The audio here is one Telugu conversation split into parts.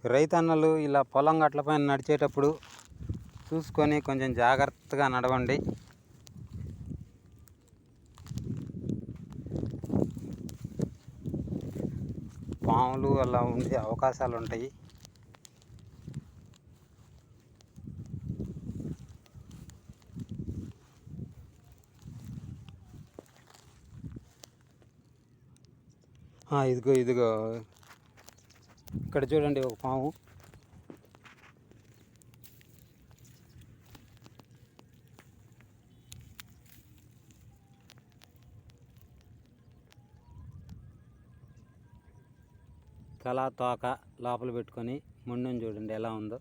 రైతన్నలు ఇలా పొలం గట్ల పైన నడిచేటప్పుడు చూసుకొని కొంచెం జాగ్రత్తగా నడవండి. పాములు అలా ఉండే అవకాశాలు ఉంటాయి. ఇదిగో ఇదిగో ఇక్కడ చూడండి ఒక పాము. తల తోక లోపల పెట్టుకొని ముండుని చూడండి ఎలా ఉందో.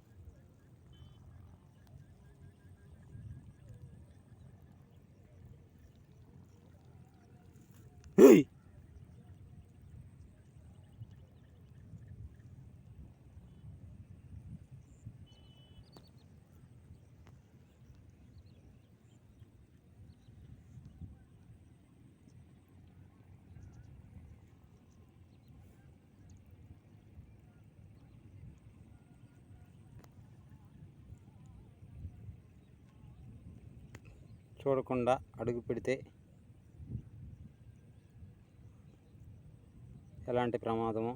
చూడకుండా అడుగు పెడితే ఎలాంటి ప్రమాదమో